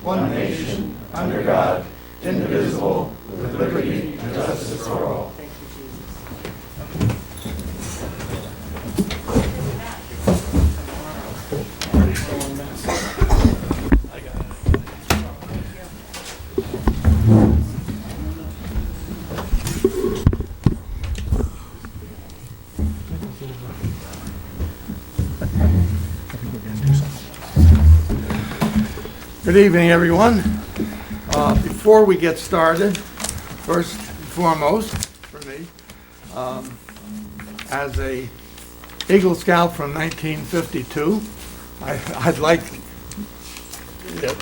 one nation, under God, indivisible, with liberty and justice for all. Thank you, Jesus. Good evening, everyone. Before we get started, first and foremost, for me, as a Eagle Scout from 1952, I'd like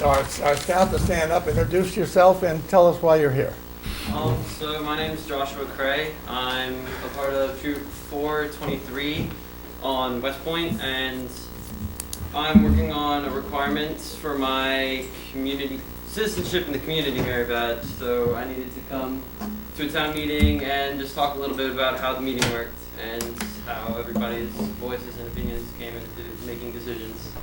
our scout to stand up, introduce yourself, and tell us why you're here. So my name is Joshua Cray. I'm a part of Troop 423 on West Point, and I'm working on a requirements for my community citizenship in the community merit badge. So I needed to come to a town meeting and just talk a little bit about how the meeting worked and how everybody's voices and opinions came into making decisions.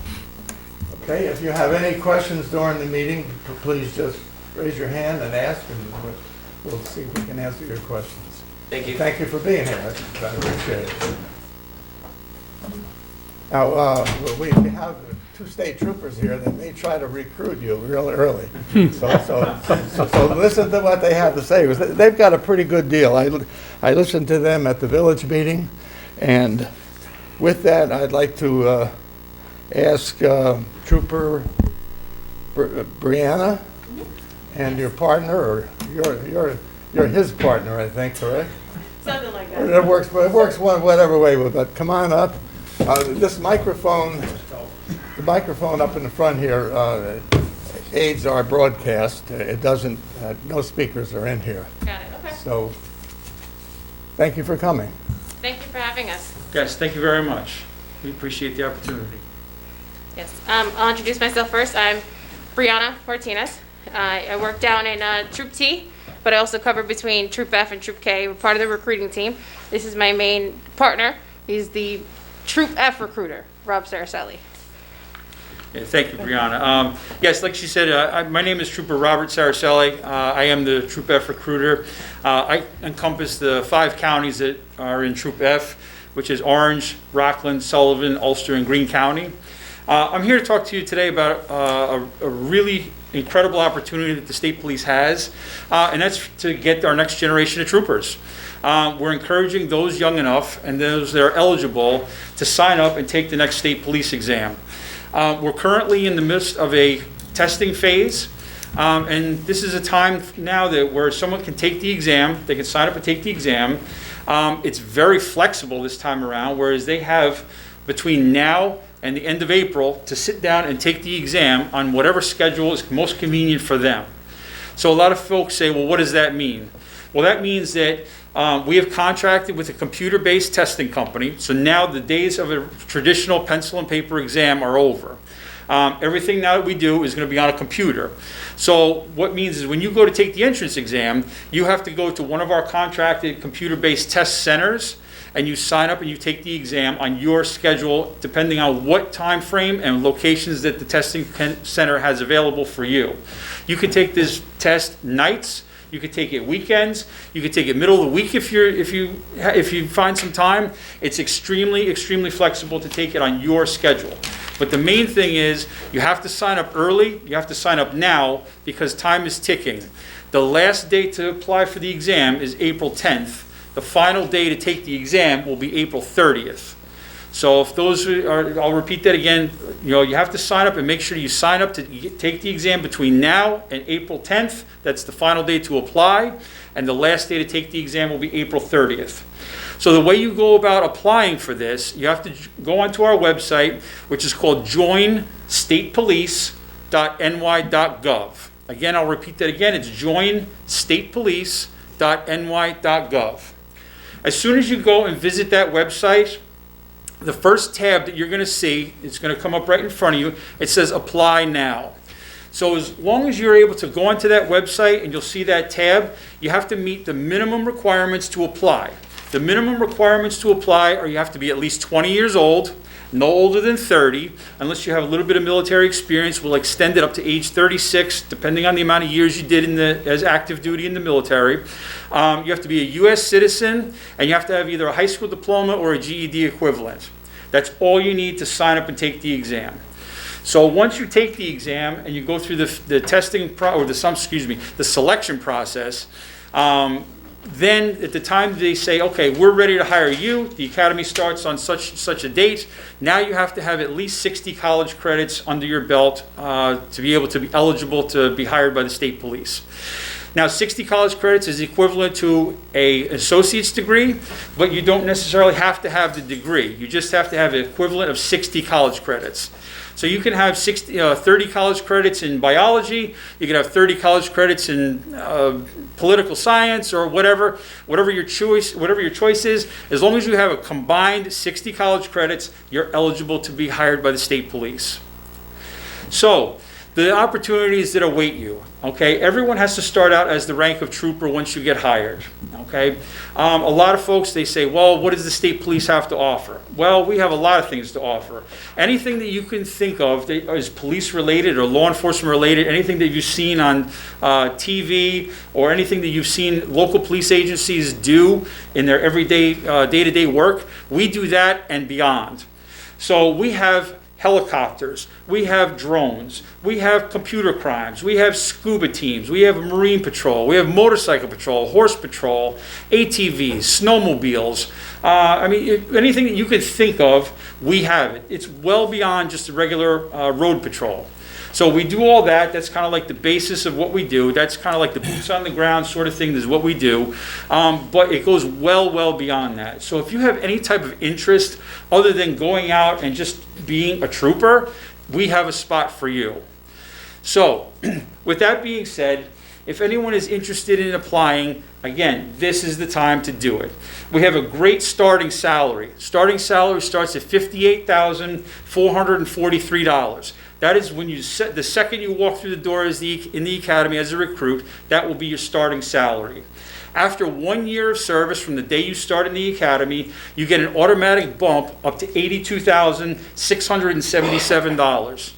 Okay, if you have any questions during the meeting, please just raise your hand and ask, and we'll see if we can answer your questions. Thank you. Thank you for being here. I appreciate it. Now, we have two state troopers here that may try to recruit you real early. So listen to what they have to say. They've got a pretty good deal. I listened to them at the village meeting, and with that, I'd like to ask Trooper Brianna and your partner, or you're his partner, I think, correct? Something like that. It works whatever way, but come on up. This microphone, the microphone up in the front here aids our broadcast. It doesn't, no speakers are in here. Got it, okay. So, thank you for coming. Thank you for having us. Yes, thank you very much. We appreciate the opportunity. Yes, I'll introduce myself first. I'm Brianna Martinez. I work down in Troop T, but I also cover between Troop F and Troop K. We're part of the recruiting team. This is my main partner. He's the Troop F recruiter, Rob Saracelli. Yeah, thank you, Brianna. Yes, like she said, my name is Trooper Robert Saracelli. I am the Troop F recruiter. I encompass the 5 counties that are in Troop F, which is Orange, Rockland, Sullivan, Ulster, and Greene County. I'm here to talk to you today about a really incredible opportunity that the state police has, and that's to get our next generation of troopers. We're encouraging those young enough and those that are eligible to sign up and take the next state police exam. We're currently in the midst of a testing phase, and this is a time now that where someone can take the exam, they can sign up and take the exam. It's very flexible this time around, whereas they have between now and the end of April to sit down and take the exam on whatever schedule is most convenient for them. So a lot of folks say, well, what does that mean? Well, that means that we have contracted with a computer-based testing company, so now the days of a traditional pencil and paper exam are over. Everything now that we do is going to be on a computer. So what means is when you go to take the entrance exam, you have to go to one of our contracted computer-based test centers, and you sign up and you take the exam on your schedule, depending on what time frame and locations that the testing center has available for you. You can take this test nights. You could take it weekends. You could take it middle of the week if you find some time. It's extremely flexible to take it on your schedule. But the main thing is you have to sign up early. You have to sign up now because time is ticking. The last date to apply for the exam is April 10th. The final day to take the exam will be April 30th. So if those are, I'll repeat that again, you have to sign up and make sure you sign up to take the exam between now and April 10th. That's the final day to apply. And the last day to take the exam will be April 30th. So the way you go about applying for this, you have to go onto our website, which is called joinstatepolice.ny.gov. Again, I'll repeat that again. It's joinstatepolice.ny.gov. As soon as you go and visit that website, the first tab that you're going to see, it's going to come up right in front of you. It says Apply Now. So as long as you're able to go onto that website and you'll see that tab, you have to meet the minimum requirements to apply. The minimum requirements to apply are you have to be at least 20 years old, no older than 30, unless you have a little bit of military experience. We'll extend it up to age 36, depending on the amount of years you did as active duty in the military. You have to be a U.S. citizen, and you have to have either a high school diploma or a GED equivalent. That's all you need to sign up and take the exam. So once you take the exam and you go through the testing the selection process, then at the time they say, okay, we're ready to hire you, the academy starts on such a date. Now you have to have at least 60 college credits under your belt to be able to be eligible to be hired by the state police. Now, 60 college credits is equivalent to an associate's degree, but you don't necessarily have to have the degree. You just have to have an equivalent of 60 college credits. So you can have 30 college credits in biology, you can have 30 college credits in political science or whatever your choice is. As long as you have a combined 60 college credits, you're eligible to be hired by the state police. So, the opportunities that await you, okay? Everyone has to start out as the rank of trooper once you get hired, okay? A lot of folks, they say, well, what does the state police have to offer? Well, we have a lot of things to offer. Anything that you can think of that is police related or law enforcement related, anything that you've seen on TV or anything that you've seen local police agencies do in their everyday, day-to-day work, we do that and beyond. So we have helicopters, we have drones, we have computer crimes, we have scuba teams, we have marine patrol, we have motorcycle patrol, horse patrol, ATVs, snowmobiles. Anything that you could think of, we have it. It's well beyond just a regular road patrol. So we do all that. That's kind of like the basis of what we do. That's kind of like the boots on the ground sort of thing is what we do. But it goes well beyond that. So if you have any type of interest other than going out and just being a trooper, we have a spot for you. So with that being said, if anyone is interested in applying, again, this is the time to do it. We have a great starting salary. Starting salary starts at $58,443. That is when the second you walk through the door in the academy as a recruit, that will be your starting salary. After 1 year of service from the day you start in the academy, you get an automatic bump up to $82,677.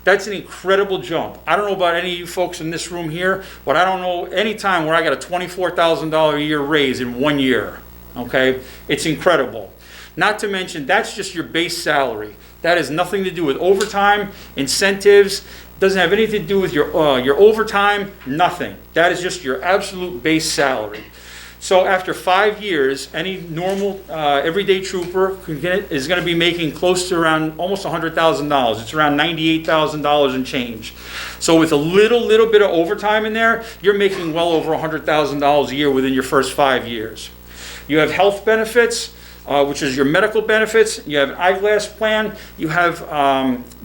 That's an incredible jump. I don't know about any of you folks in this room here, but I don't know any time where I got a $24,000 a year raise in 1 year. Okay? It's incredible. Not to mention, that's just your base salary. That has nothing to do with overtime, incentives, doesn't have anything to do with your overtime, nothing. That is just your absolute base salary. So after 5 years, any normal everyday trooper is going to be making close to around almost $100,000. It's around $98,000 and change. So with a little bit of overtime in there, you're making well over $100,000 a year within your first 5 years. You have health benefits, which is your medical benefits. You have an eyeglass plan. You have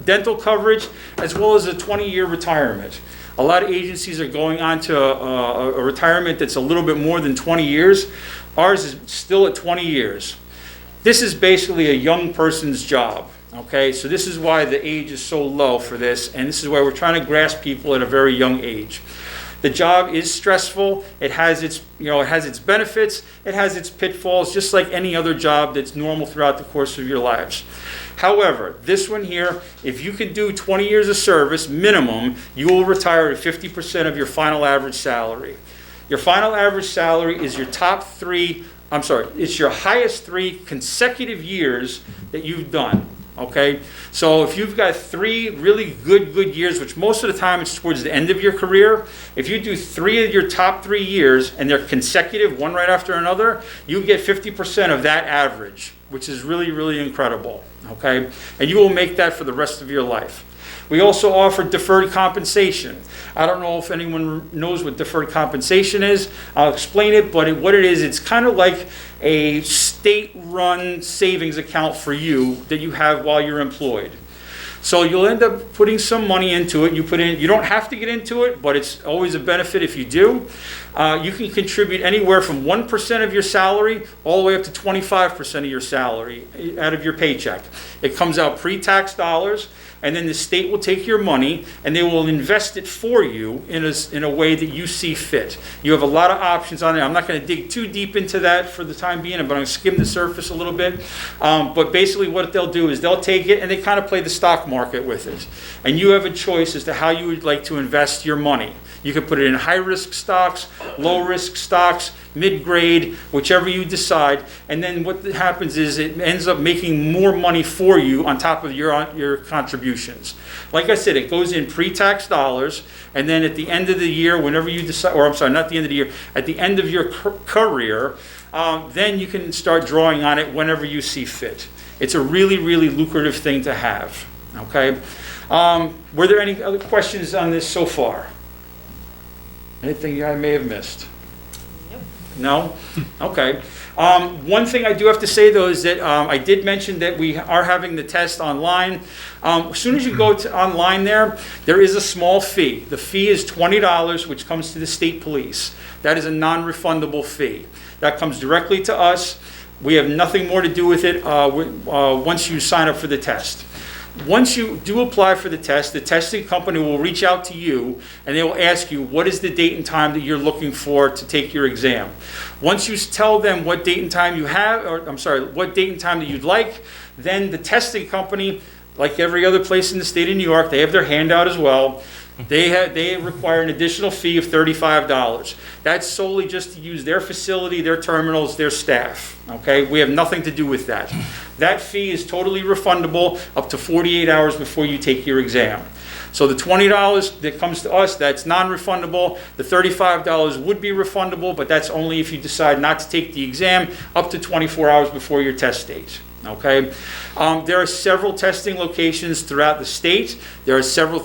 dental coverage, as well as a 20-year retirement. A lot of agencies are going on to a retirement that's a little bit more than 20 years. Ours is still at 20 years. This is basically a young person's job. Okay, so this is why the age is so low for this, and this is why we're trying to grasp people at a very young age. The job is stressful. It has its benefits. It has its pitfalls, just like any other job that's normal throughout the course of your lives. However, this one here, if you can do 20 years of service minimum, you will retire at 50% of your final average salary. Your final average salary is your it's your highest 3 consecutive years that you've done. Okay, so if you've got 3 really good years, which most of the time it's towards the end of your career, if you do 3 of your top 3 years and they're consecutive, one right after another, you get 50% of that average, which is really incredible. Okay, and you will make that for the rest of your life. We also offer deferred compensation. I don't know if anyone knows what deferred compensation is. I'll explain it, but what it is, it's kind of like a state-run savings account for you that you have while you're employed. So you'll end up putting some money into it. You don't have to get into it, but it's always a benefit if you do. You can contribute anywhere from 1% of your salary all the way up to 25% of your salary out of your paycheck. It comes out pre-tax dollars. and then the state will take your money and they will invest it for you in a way that you see fit. You have a lot of options on there. I'm not going to dig too deep into that for the time being, but I'm going to skim the surface a little bit. But basically what they'll do is they'll take it and they kind of play the stock market with it. And you have a choice as to how you would like to invest your money. You can put it in high-risk stocks, low-risk stocks, mid-grade, whichever you decide. And then what happens is it ends up making more money for you on top of your contributions. Like I said, it goes in pre-tax dollars, and then at the end of the year, whenever you decide, or I'm sorry, not the end of the year, at the end of your career, then you can start drawing on it whenever you see fit. It's a really, really lucrative thing to have. Okay? Were there any other questions on this so far? Anything I may have missed? No? Okay. One thing I do have to say, though, is that I did mention that we are having the test online. As soon as you go to online there is a small fee. The fee is $20, which comes to the state police. That is a non-refundable fee. That comes directly to us. We have nothing more to do with it once you sign up for the test. Once you do apply for the test, the testing company will reach out to you and they will ask you what is the date and time that you're looking for to take your exam. Once you tell them what date and time you have, or I'm sorry, what date and time that you'd like, then the testing company, like every other place in the state of New York, they have their handout as well. They require an additional fee of $35. That's solely just to use their facility, their terminals, their staff. Okay, we have nothing to do with that. That fee is totally refundable up to 48 hours before you take your exam. So the $20 that comes to us, that's non-refundable. The $35 would be refundable, but that's only if you decide not to take the exam up to 24 hours before your test date. Okay, there are several testing locations throughout the state. There are several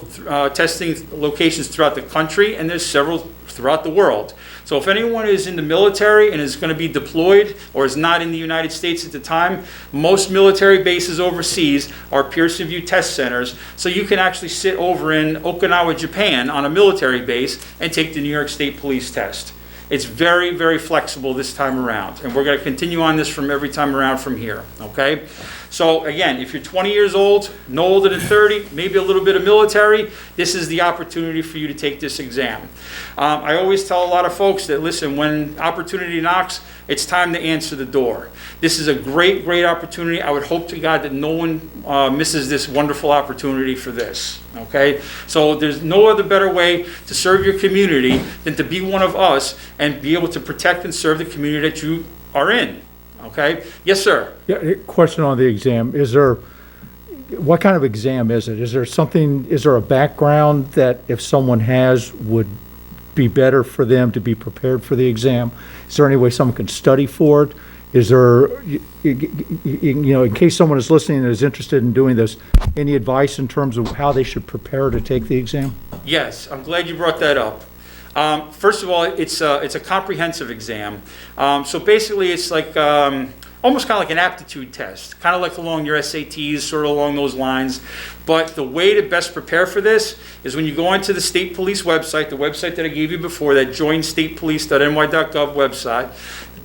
testing locations throughout the country, and there's several throughout the world. So if anyone is in the military and is going to be deployed or is not in the United States at the time, most military bases overseas are Pearson VUE test centers. So you can actually sit over in Okinawa, Japan on a military base and take the New York State Police test. It's very, very flexible this time around, and we're going to continue on this from every time around from here, okay? So again, if you're 20 years old, no older than 30, maybe a little bit of military, this is the opportunity for you to take this exam. I always tell a lot of folks that, listen, when opportunity knocks, it's time to answer the door. This is a great, great opportunity. I would hope to God that no one misses this wonderful opportunity for this, okay? So there's no other better way to serve your community than to be one of us and be able to protect and serve the community that you are in, okay? Yes, sir? Yeah, question on the exam. What kind of exam is it? Is there a background that if someone has would be better for them to be prepared for the exam? Is there any way someone can study for it? Is there, in case someone is listening and is interested in doing this, any advice in terms of how they should prepare to take the exam? Yes, I'm glad you brought that up. First of all, it's a comprehensive exam. So basically, it's like almost kind of like an aptitude test, kind of like along your SATs, sort of along those lines. But the way to best prepare for this is when you go onto the state police website, the website that I gave you before, that joinstatepolice.ny.gov website,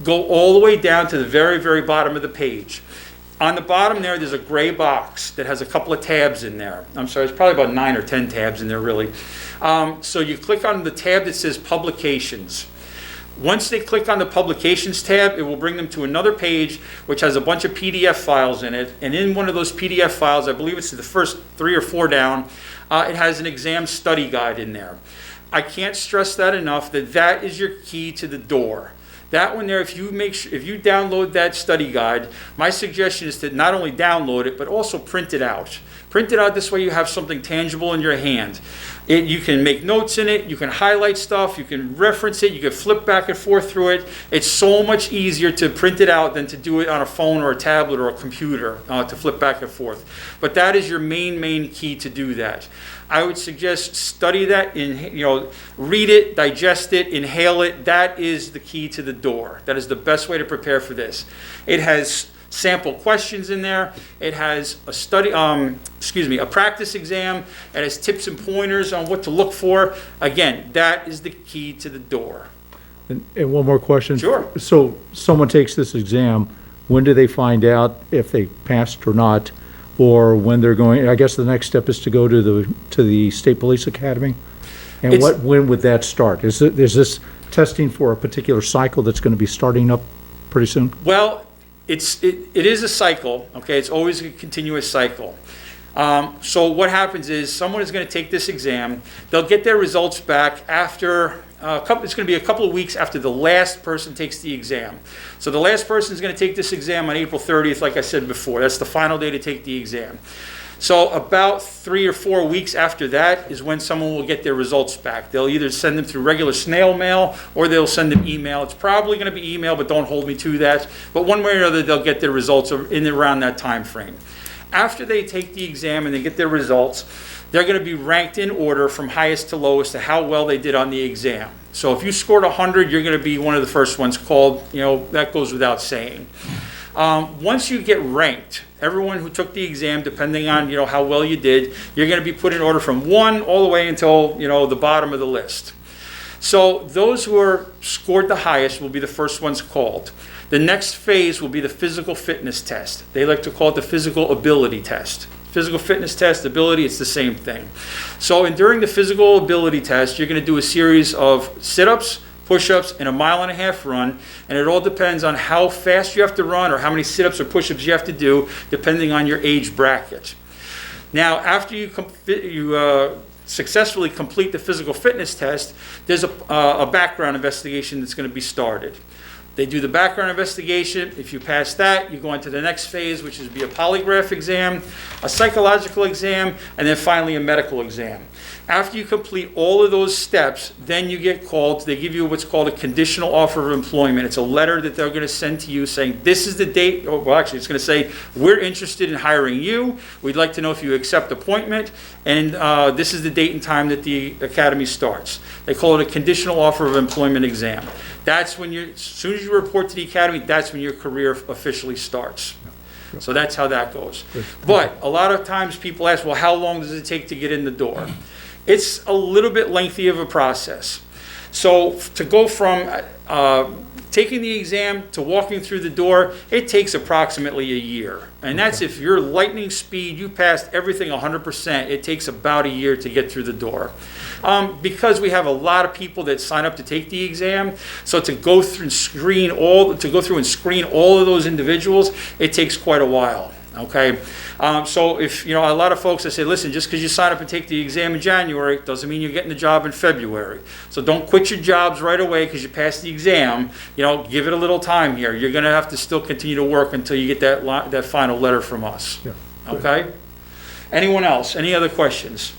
go all the way down to the very, very bottom of the page. On the bottom there's a gray box that has a couple of tabs in there. I'm sorry, it's probably about 9 or 10 tabs in there, really. So you click on the tab that says Publications. Once they click on the Publications tab, it will bring them to another page which has a bunch of PDF files in it. And in one of those PDF files, I believe it's the first 3 or 4 down, it has an exam study guide in there. I can't stress that enough, that is your key to the door. That one there, if you download that study guide, my suggestion is to not only download it, but also print it out. Print it out, this way you have something tangible in your hand. You can make notes in it, you can highlight stuff, you can reference it, you can flip back and forth through it. It's so much easier to print it out than to do it on a phone or a tablet or a computer to flip back and forth. But that is your main key to do that. I would suggest study that, read it, digest it, inhale it. That is the key to the door. That is the best way to prepare for this. It has sample questions in there. It has a practice exam. It has tips and pointers on what to look for. Again, that is the key to the door. And one more question. Sure. So someone takes this exam, when do they find out if they passed or not? or when they're going, I guess the next step is to go to the State Police Academy? And It's- when would that start? Is this testing for a particular cycle that's going to be starting up pretty soon? Well, it is a cycle, okay? It's always a continuous cycle. So what happens is someone is going to take this exam. They'll get their results back after it's going to be a couple of weeks after the last person takes the exam. So the last person is going to take this exam on April 30th, like I said before. That's the final day to take the exam. So about 3 or 4 weeks after that is when someone will get their results back. They'll either send them through regular snail mail or they'll send them email. It's probably going to be email, but don't hold me to that. But one way or another, they'll get their results in around that time frame. After they take the exam and they get their results, they're going to be ranked in order from highest to lowest to how well they did on the exam. So if you scored 100, you're going to be one of the first ones called. That goes without saying. Once you get ranked, everyone who took the exam, depending on how well you did, you're going to be put in order from 1 all the way until the bottom of the list. So those who are scored the highest will be the first ones called. The next phase will be the physical fitness test. They like to call it the physical ability test. Physical fitness test, ability, it's the same thing. So during the physical ability test, you're going to do a series of sit-ups, push-ups, and a 1.5-mile run, and it all depends on how fast you have to run or how many sit-ups or push-ups you have to do, depending on your age bracket. Now, after you successfully complete the physical fitness test, there's a background investigation that's going to be started. They do the background investigation. If you pass that, you go on to the next phase, which is be a polygraph exam, a psychological exam, and then finally a medical exam. After you complete all of those steps, then you get called. They give you what's called a conditional offer of employment. It's a letter that they're going to send to you saying, this is the date. Well, actually, it's going to say, we're interested in hiring you. We'd like to know if you accept appointment. And this is the date and time that the academy starts. They call it a conditional offer of employment exam. That's when as soon as you report to the academy, that's when your career officially starts. So that's how that goes. But a lot of times people ask, well, how long does it take to get in the door? It's a little bit lengthy of a process. So to go from taking the exam to walking through the door, it takes approximately a year. And that's if you're lightning speed, you passed everything 100%, it takes about a year to get through the door. Because we have a lot of people that sign up to take the exam, so to go through and screen all of those individuals, it takes quite a while. Okay, so if a lot of folks that say, listen, just because you sign up and take the exam in January doesn't mean you're getting the job in February. So don't quit your jobs right away because you passed the exam. Give it a little time here. You're going to have to still continue to work until you get that final letter from us. Yeah. Okay. Anyone else? Any other questions?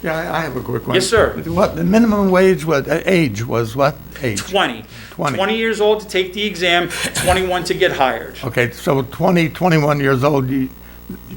Yeah, I have a quick one. Yes, sir. What, the minimum age age was what age? 20. 20. 20 years old to take the exam, 21 to get hired. Okay, so 21 years old,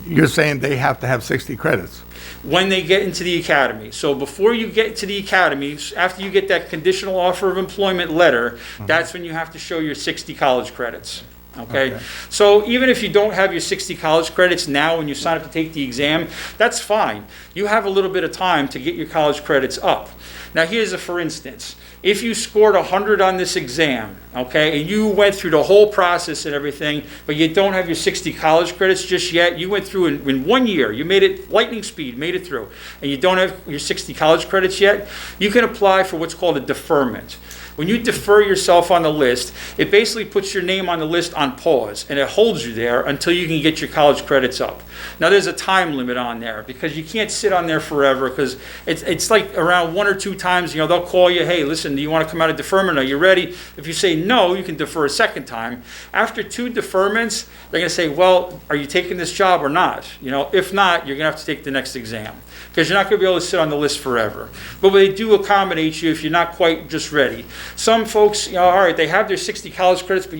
you're saying they have to have 60 credits? When they get into the academy. So before you get to the academy, after you get that conditional offer of employment letter, that's when you have to show your 60 college credits. Okay? So even if you don't have your 60 college credits now when you sign up to take the exam, that's fine. You have a little bit of time to get your college credits up. Now here's a for instance. If you scored 100 on this exam, okay, and you went through the whole process and everything, but you don't have your 60 college credits just yet, you went through in 1 year, you made it lightning speed, made it through, and you don't have your 60 college credits yet, you can apply for what's called a deferment. When you defer yourself on the list, it basically puts your name on the list on pause, and it holds you there until you can get your college credits up. Now, there's a time limit on there because you can't sit on there forever because it's like around 1 or 2 times, they'll call you, hey, listen, do you want to come out of deferment? Are you ready? If you say no, you can defer a second time. After 2 deferments, they're going to say, well, are you taking this job or not? If not, you're going to have to take the next exam because you're not going to be able to sit on the list forever. But they do accommodate you if you're not quite just ready. Some folks, all right, they have their 60 college credits, but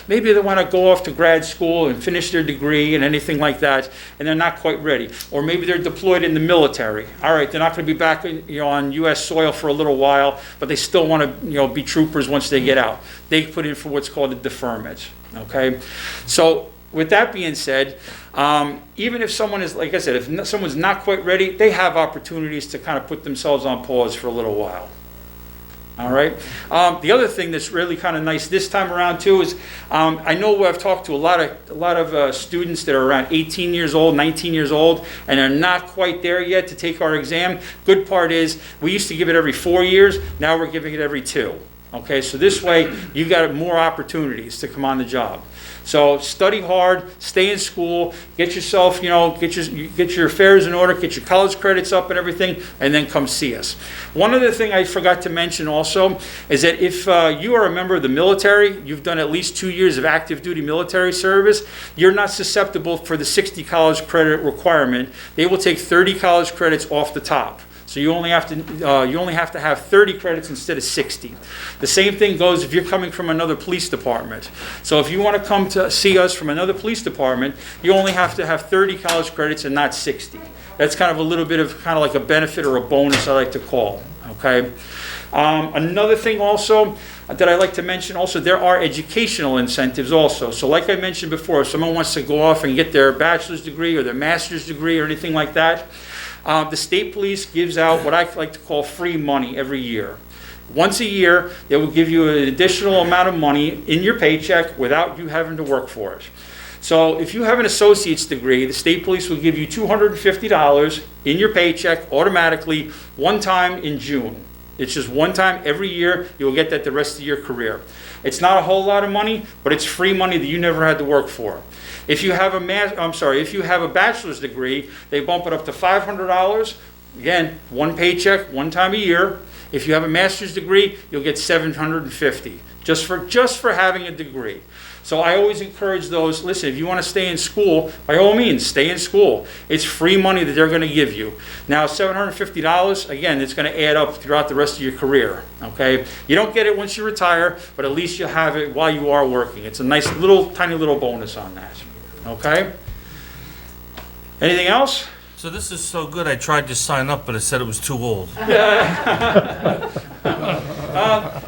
maybe they want to go off to grad school and finish their degree and anything like that, and they're not quite ready. Or maybe they're deployed in the military. All right, they're not going to be back on U.S. soil for a little while, but they still want to be troopers once they get out. They put in for what's called a deferment. Okay, so with that being said, even if someone is, like I said, if someone's not quite ready, they have opportunities to kind of put themselves on pause for a little while. All right. The other thing that's really kind of nice this time around too is I know I've talked to a lot of students that are around 18 years old, 19 years old, and are not quite there yet to take our exam. Good part is we used to give it every 4 years. Now we're giving it every 2. Okay, so this way you got more opportunities to come on the job. So study hard, stay in school, get yourself, get your affairs in order, get your college credits up and everything, and then come see us. One other thing I forgot to mention also is that if you are a member of the military, you've done at least 2 years of active duty military service, you're not susceptible for the 60 college credit requirement. They will take 30 college credits off the top. So you only have to have 30 credits instead of 60. The same thing goes if you're coming from another police department. So if you want to come to see us from another police department, you only have to have 30 college credits and not 60. That's kind of a little bit of kind of like a benefit or a bonus I like to call. Okay. Another thing also that I like to mention also, there are educational incentives also. So like I mentioned before, if someone wants to go off and get their bachelor's degree or their master's degree or anything like that, the state police gives out what I like to call free money every year. Once a year, they will give you an additional amount of money in your paycheck without you having to work for it. So if you have an associate's degree, the state police will give you $250 in your paycheck automatically one time in June. It's just one time every year. You will get that the rest of your career. It's not a whole lot of money, but it's free money that you never had to work for. If you have a bachelor's degree, they bump it up to $500. Again, one paycheck, one time a year. If you have a master's degree, you'll get $750 just for having a degree. So I always encourage those, listen, if you want to stay in school, by all means, stay in school. It's free money that they're going to give you. Now, $750, again, it's going to add up throughout the rest of your career, okay? You don't get it once you retire, but at least you'll have it while you are working. It's a nice tiny little bonus on that, okay? Anything else? So this is so good, I tried to sign up, but it said it was too old.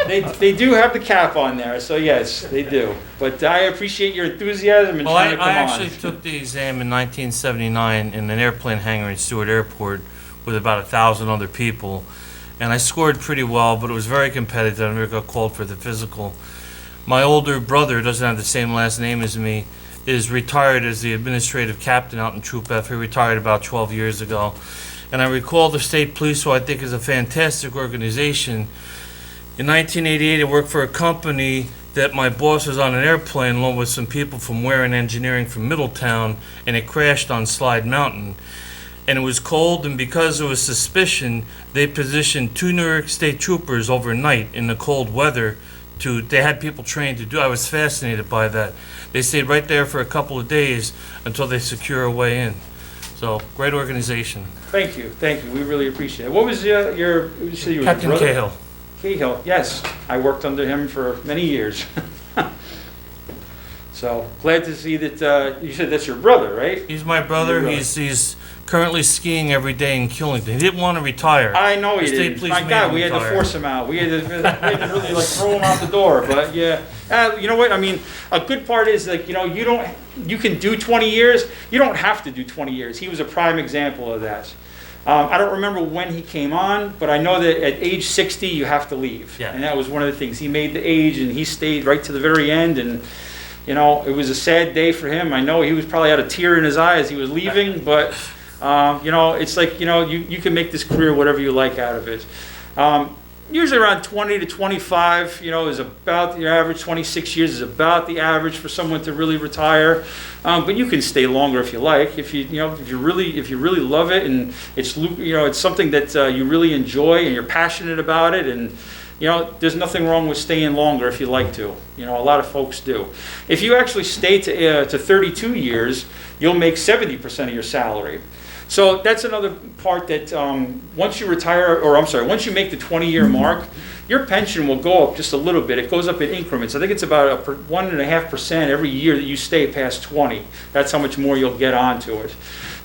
They do have the cap on there, so yes, they do. But I appreciate your enthusiasm and Well, trying to come I on. actually took the exam in 1979 in an airplane hangar in Stewart Airport with about 1,000 other people. And I scored pretty well, but it was very competitive. I never got called for the physical. My older brother doesn't have the same last name as me, is retired as the administrative captain out in Troop F. He retired about 12 years ago. And I recall the state police, who I think is a fantastic organization. In 1988, I worked for a company that my boss was on an airplane along with some people from Warren Engineering from Middletown, and it crashed on Slide Mountain. And it was cold, and because there was suspicion, they positioned 2 New York State troopers overnight in the cold weather. They had people trained to do. I was fascinated by that. They stayed right there for a couple of days until they secure a way in. So, great organization. Thank you. We really appreciate it. What was your you said you were Captain brother? Cahill. Cahill, yes. I worked under him for many years. So, glad to see that, you said that's your brother, right? He's my brother. Your brother. He's currently skiing every day in Killington. He didn't want to retire. I know he The state did. police My made God, him we had to retire. force him out. We had to really like throw him out the door. But yeah, you know what? I mean, a good part is like, you can do 20 years. You don't have to do 20 years. He was a prime example of that. I don't remember when he came on, but I know that at age 60 you have to leave. Yeah. And that was one of the things. He made the age, and he stayed right to the very end. And it was a sad day for him. I know he was probably had a tear in his eye as he was leaving, but. It's like, you can make this career whatever you like out of it. Usually around 20 to 25, is about the average. 26 years is about the average for someone to really retire. But you can stay longer if you like. If you really love it, and it's something that you really enjoy and you're passionate about it, and there's nothing wrong with staying longer if you like to. A lot of folks do. If you actually stay to 32 years, you'll make 70% of your salary. So that's another part that once you retire, once you make the 20-year mark, your pension will go up just a little bit. It goes up in increments. I think it's about 1.5% every year that you stay past 20. That's how much more you'll get onto it.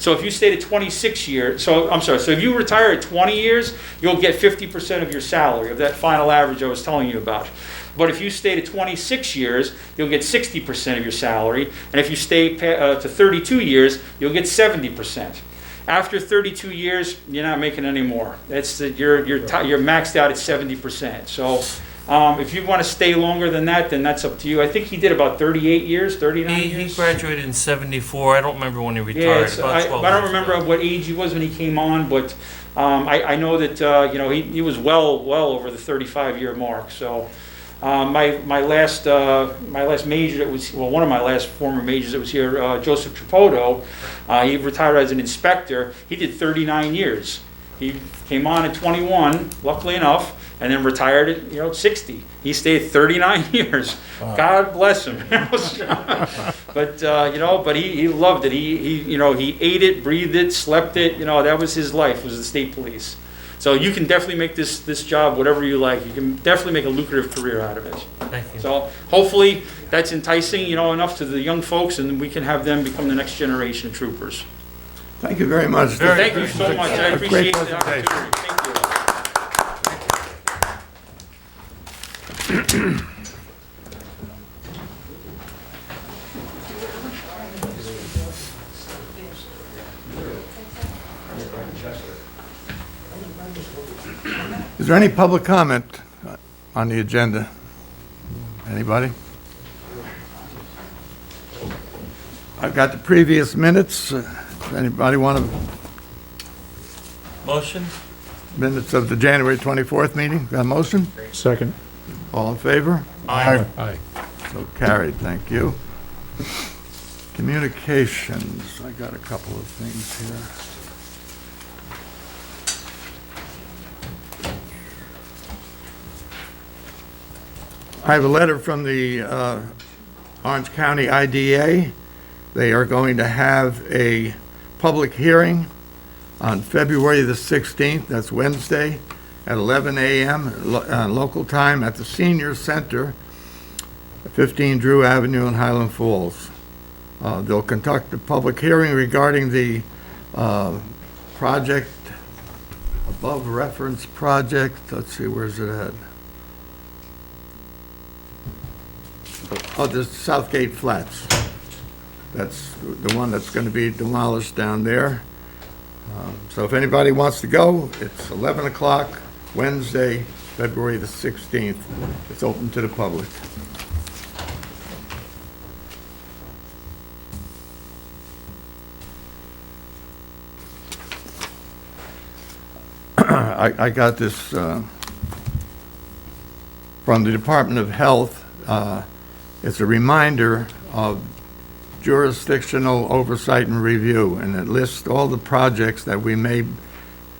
So if you stay to 26 years, so if you retire at 20 years, you'll get 50% of your salary, of that final average I was telling you about. But if you stay to 26 years, you'll get 60% of your salary. And if you stay to 32 years, you'll get 70%. After 32 years, you're not making any more. You're maxed out at 70%. So if you want to stay longer than that, then that's up to you. I think he did about 38 years, 39 He years. graduated in 74. I don't remember when he Yeah, retired. About 12 I don't years remember ago. what age he was when he came on, but I know that he was well over the 35-year mark. So my last major that was, well, one of my last former majors that was here, Joseph Tripotto, he retired as an inspector. He did 39 years. He came on at 21, luckily enough, and then retired at 60. He stayed 39 years. God bless him. But but he loved it. He ate it, breathed it, slept it. That was his life, was the state police. So you can definitely make this job whatever you like. You can definitely make a lucrative career out of it. Thank you. So hopefully that's enticing, enough to the young folks, and we can have them become the next generation of troopers. Thank you very much. Thank you so much. I A great appreciate the presentation. opportunity. Thank you. Is there any public comment on the agenda? Anybody? I've got the previous minutes. Anybody want Motion? minutes of the January 24th meeting? Got a motion? Second. All in favor? Aye. Aye. So carried, thank you. Communications, I got a couple of things here. I have a letter from the Orange County IDA. They are going to have a public hearing on February the 16th, that's Wednesday, at 11 a.m. Local time at the Senior Center, 15 Drew Avenue in Highland Falls. They'll conduct a public hearing regarding the project, above reference project. Let's see, where's it at? Oh, the Southgate Flats. That's the one that's going to be demolished down there. So if anybody wants to go, it's 11 o'clock, Wednesday, February the 16th. It's open to the public. I got this from the Department of Health. It's a reminder of jurisdictional oversight and review, and it lists all the projects that we may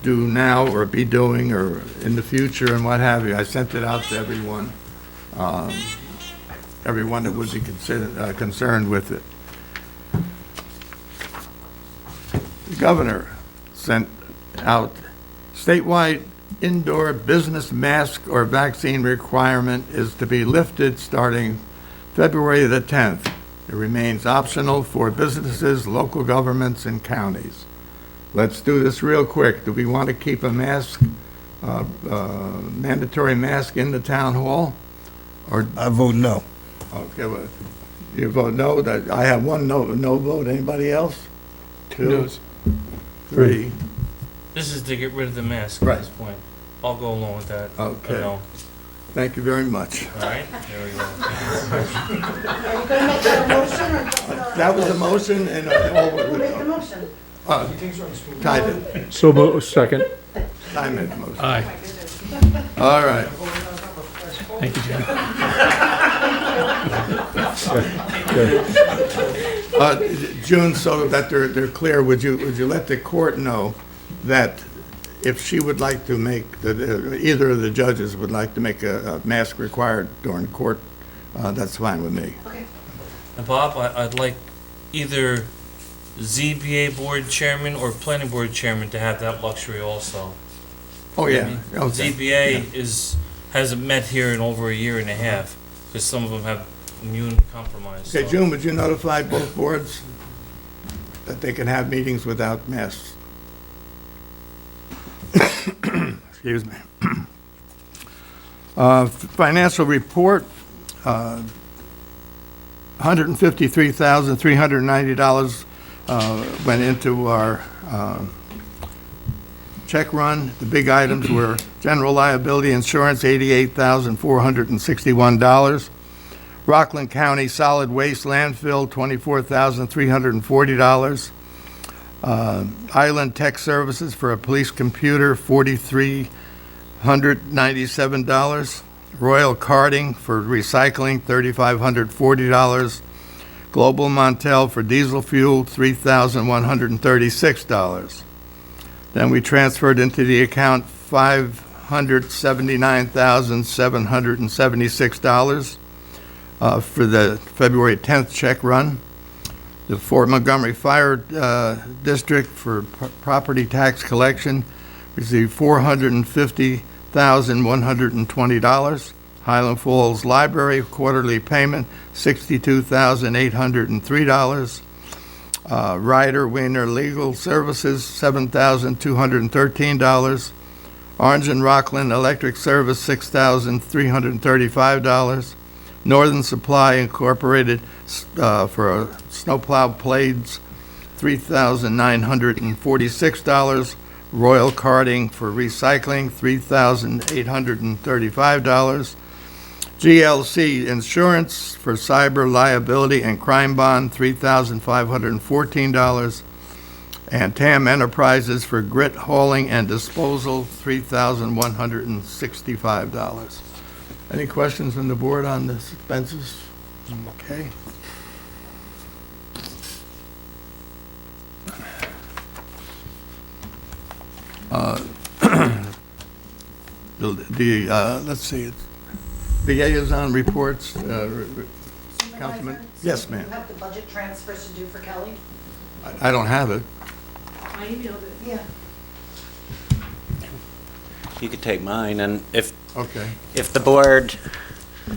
do now or be doing or in the future and what have you. I sent it out to everyone, everyone that would be concerned with it. The governor sent out statewide indoor business mask or vaccine requirement is to be lifted starting February the 10th. It remains optional for businesses, local governments, and counties. Let's do this real quick. Do we want to keep a mask, mandatory mask in the town hall? Or, I vote no. okay, well, you vote no. I have one no vote. Anybody else? Two, three. This is to get rid of the mask Right. at this point. I'll go along with that. Okay. A no. Thank you very much. All right, there we go. Are you gonna make that a motion or just? That was a motion and Who made the motion? Ty did. So, second. Ty made the motion. Aye. All right. Thank you, Jim. June, so that they're clear, would you let the court know that if she would like to make, either of the judges would like to make a mask required during court, that's fine with me. And Bob, I'd like either ZBA board chairman or planning board chairman to have that luxury also. Oh, yeah. Okay. ZBA hasn't met here in over a year and a half, because some of them have immune compromise. Okay, so- June, would you notify both boards that they can have meetings without masks? Excuse me. Financial report, $153,390 went into our check run. The big items were general liability insurance, $88,461. Rockland County Solid Waste Landfill, $24,340. Island Tech Services for a police computer, $4,397. Royal Carting for recycling, $3,540. Global Montel for diesel fuel, $3,136. Then we transferred into the account $579,776 for the February 10th check run. The Fort Montgomery Fire District for property tax collection received $450,120. Highland Falls Library quarterly payment, $62,803. Ryder Weiner Legal Services, $7,213. Orange and Rockland Electric Service, $6,335. Northern Supply Incorporated for a snowplow blades, $3,946. Royal Carting for recycling, $3,835. GLC Insurance for cyber liability and crime bond, $3,514. And TAM Enterprises for grit hauling and disposal, $3,165. Any questions from the board on the expenses? Okay. Let's see, the Liaison Reports, Councilman? Supervisor? Yes, You ma'am. have the budget transfers to do for Kelly? I don't have it. I emailed it. Yeah. You could take mine, and if Okay. the board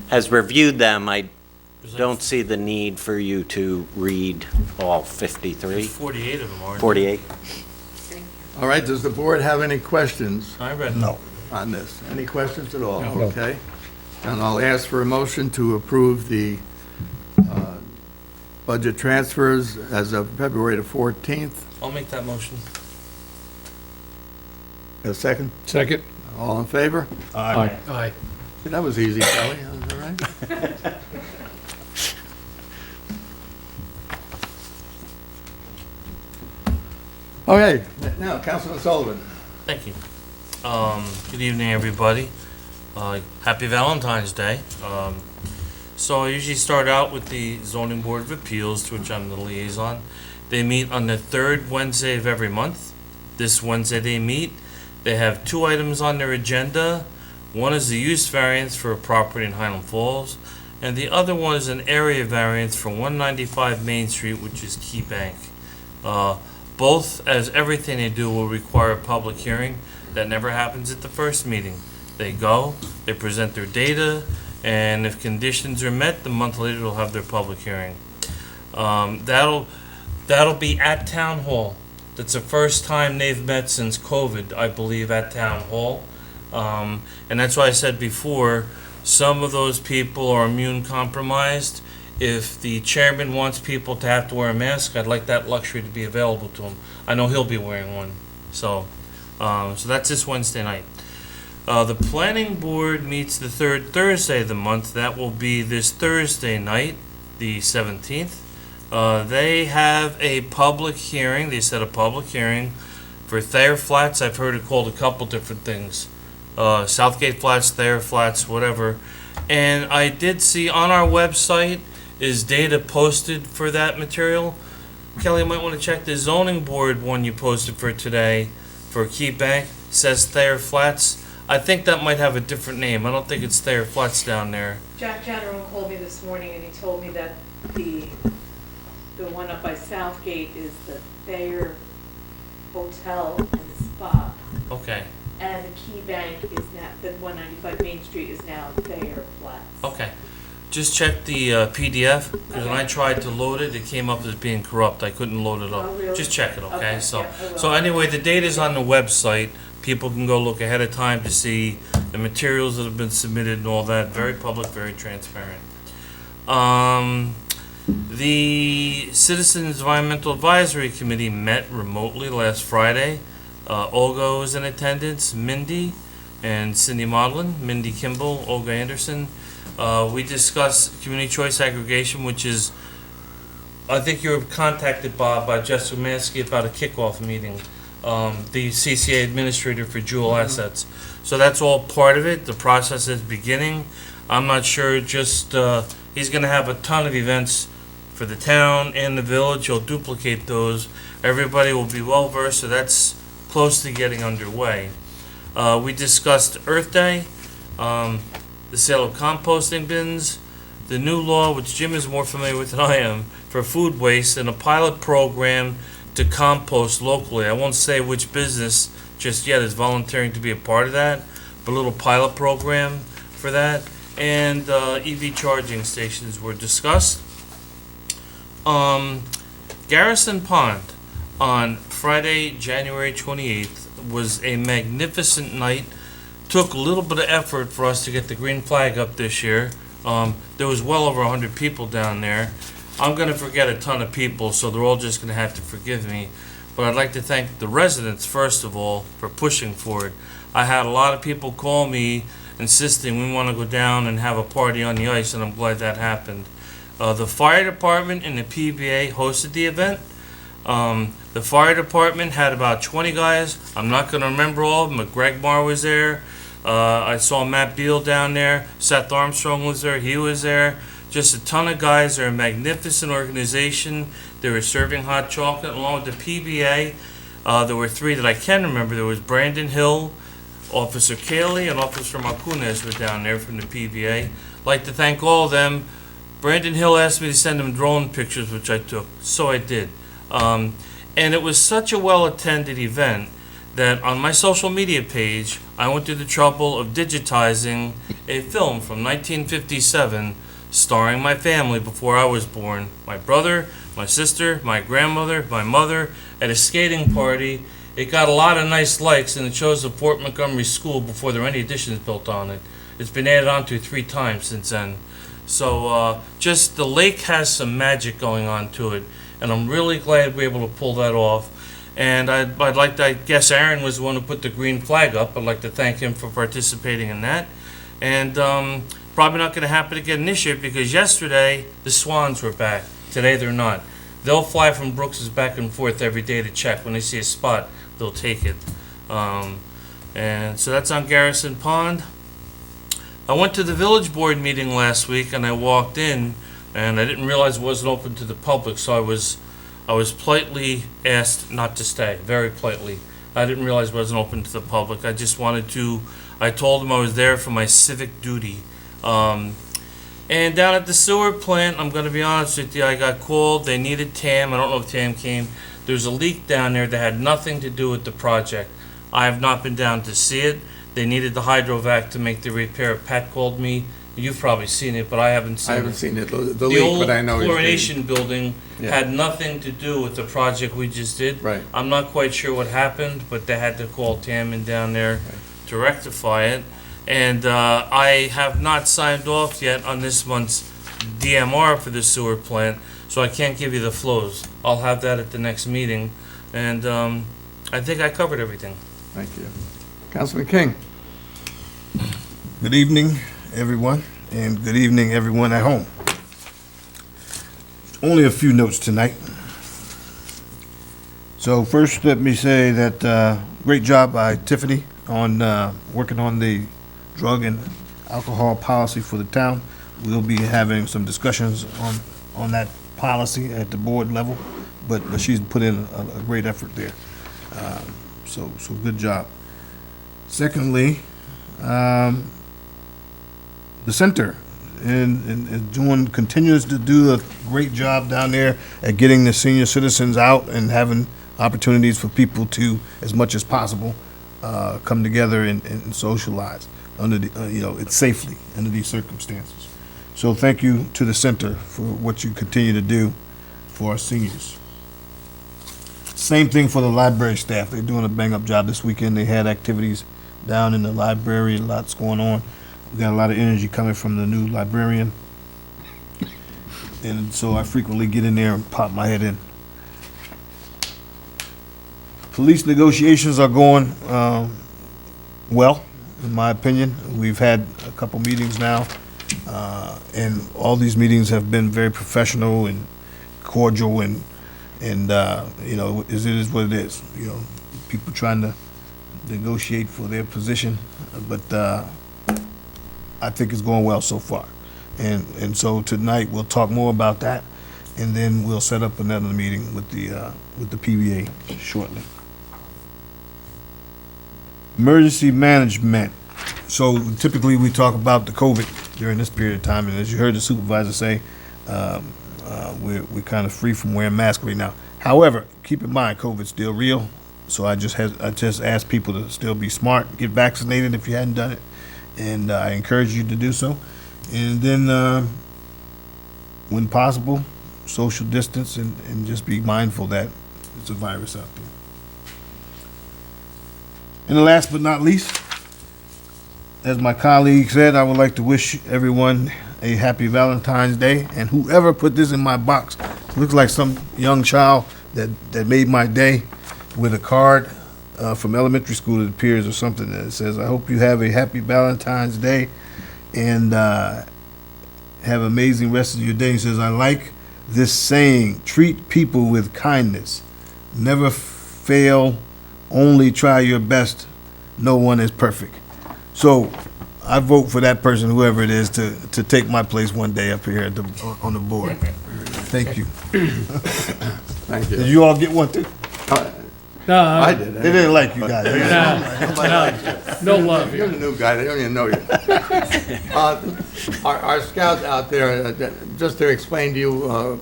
has reviewed them, I don't see the need for you to read all 53, There's 48 of them, aren't there? 48. All right, does the board have any questions I read them. No. on this? Any questions at all? No. Okay. And I'll ask for a motion to approve the budget transfers as of February the 14th. I'll make that motion. A second? Second? All in favor? Aye. Aye. That was easy, Kelly. That was all right. Okay, now, Councilman Sullivan. Thank you. Good evening, everybody. Happy Valentine's Day. So I usually start out with the Zoning Board of Appeals, to which I'm the liaison. They meet on the third Wednesday of every month. This Wednesday they meet. They have two items on their agenda. One is the use variance for a property in Highland Falls, and the other one is an area variance for 195 Main Street, which is Key Bank. Both, as everything they do, will require a public hearing. That never happens at the first meeting. They go, they present their data, and if conditions are met, the month later they'll have their public hearing. That'll be at Town Hall. That's the first time they've met since COVID, I believe, at Town Hall. And that's why I said before, some of those people are immune compromised. If the chairman wants people to have to wear a mask, I'd like that luxury to be available to him. I know he'll be wearing one. So that's this Wednesday night. The planning board meets the third Thursday of the month. That will be this Thursday night, the 17th. They have a public hearing. They set a public hearing for Thayer Flats. I've heard it called a couple different things. Southgate Flats, Thayer Flats, whatever. And I did see on our website is data posted for that material. Kelly, you might want to check the zoning board one you posted for today for Key Bank. It says Thayer Flats. I think that might have a different name. I don't think it's Thayer Flats down there. Jack Jatterone called me this morning and he told me that the one up by Southgate is the Thayer Hotel and Spa. Okay, And the Key Bank is now, the 195 Main Street is now Thayer Flats. okay. Just check the PDF, because when I tried to load it, it came up as being corrupt. I couldn't load it up. Oh, really? Just check it, okay? Okay, So, yeah, I will. so anyway, the data's on the website. People can go look ahead of time to see the materials that have been submitted and all that. Very public, very transparent. The Citizens Environmental Advisory Committee met remotely last Friday. Olga was in attendance, Mindy, and Cindy Modlin, Mindy Kimball, Olga Anderson. We discussed community choice aggregation, which is, I think you were contacted, Bob, by Jess Umansky about a kickoff meeting, the CCA administrator for Jewel Assets. So that's all part of it. The process is beginning. I'm not sure, just, he's gonna have a ton of events for the town and the village. He'll duplicate those. Everybody will be well versed, so that's close to getting underway. We discussed Earth Day, the sale of composting bins, the new law, which Jim is more familiar with than I am, for food waste, and a pilot program to compost locally. I won't say which business just yet is volunteering to be a part of that, but a little pilot program for that. And EV charging stations were discussed. Garrison Pond on Friday, January 28th was a magnificent night. Took a little bit of effort for us to get the green flag up this year. There was well over 100 people down there. I'm gonna forget a ton of people, so they're all just gonna have to forgive me. But I'd like to thank the residents, first of all, for pushing for it. I had a lot of people call me insisting we want to go down and have a party on the ice, and I'm glad that happened. The fire department and the PBA hosted the event. The fire department had about 20 guys. I'm not going to remember all of them, but Greg Marr was there. I saw Matt Beal down there. Seth Armstrong was there. He was there. Just a ton of guys. They're a magnificent organization. They were serving hot chocolate along with the PBA. There were three that I can remember. There was Brandon Hill, Officer Cayley, and Officer Marcunez were down there from the PBA. I'd like to thank all of them. Brandon Hill asked me to send him drone pictures, which I took, so I did. And it was such a well-attended event that on my social media page, I went through the trouble of digitizing a film from 1957 starring my family before I was born. My brother, my sister, my grandmother, my mother, at a skating party. It got a lot of nice likes, and it shows the Fort Montgomery School before there were any additions built on it. It's been added on to 3 times since then. So just the lake has some magic going on to it, and I'm really glad we were able to pull that off. And I'd like to, I guess Aaron was the one who put the green flag up. I'd like to thank him for participating in that. And probably not going to happen again this year because yesterday the Swans were back. Today they're not. They'll fly from Brooks's back and forth every day to check. When they see a spot, they'll take it. And so that's on Garrison Pond. I went to the village board meeting last week and I walked in and I didn't realize it wasn't open to the public, so I was politely asked not to stay, very politely. I didn't realize it wasn't open to the public. I just wanted to, I told them I was there for my civic duty. And down at the sewer plant, I'm going to be honest with you, I got called. They needed TAM. I don't know if TAM came. There's a leak down there that had nothing to do with the project. I have not been down to see it. They needed the hydrovac to make the repair. Pat called me. You've probably seen it, but I haven't seen it. I haven't seen it, the leak, but I know. The old chlorination building Yeah. had nothing to do with the project we just did. Right. I'm not quite sure what happened, but they had to call TAM in down there to rectify it. And I have not signed off yet on this month's DMR for the sewer plant, so I can't give you the flows. I'll have that at the next meeting, and I think I covered everything. Thank you. Councilman King? Good evening, everyone, and good evening, everyone at home. Only a few notes tonight. So first, let me say that great job by Tiffany on working on the drug and alcohol policy for the town. We'll be having some discussions on that policy at the board level, but she's put in a great effort there. So good job. Secondly, the center and continues to do a great job down there at getting the senior citizens out and having opportunities for people to, as much as possible, come together and socialize under the, it's safely under these circumstances. So thank you to the center for what you continue to do for our seniors. Same thing for the library staff. They're doing a bang-up job this weekend. They had activities down in the library, lots going on. We got a lot of energy coming from the new librarian. And so I frequently get in there and pop my head in. Police negotiations are going well, in my opinion. We've had a couple meetings now, and all these meetings have been very professional and cordial, and you know, it is what it is. You know, people trying to negotiate for their position, but I think it's going well so far. And so tonight we'll talk more about that, and then we'll set up another meeting with the PBA shortly. Emergency management. So typically we talk about the COVID during this period of time, and as you heard the supervisor say, we're kind of free from wearing masks right now. However, keep in mind COVID's still real, so I just ask people to still be smart, get vaccinated if you hadn't done it, and I encourage you to do so. And then, when possible, social distance and just be mindful that it's a virus out there. And the last but not least, as my colleague said, I would like to wish everyone a happy Valentine's Day. And whoever put this in my box, looks like some young child that made my day with a card from elementary school, it appears, or something that says, I hope you have a happy Valentine's Day and have an amazing rest of your day. He says, I like this saying, treat people with kindness. Never fail, only try your best. No one is perfect. So I vote for that person, whoever it is, to take my place one day up here on the board. Thank you. Thank Did you. you all get one too? I did. They didn't like you guys. No love You're here. the new guy, they don't even know you. Our scouts out there, just to explain to you a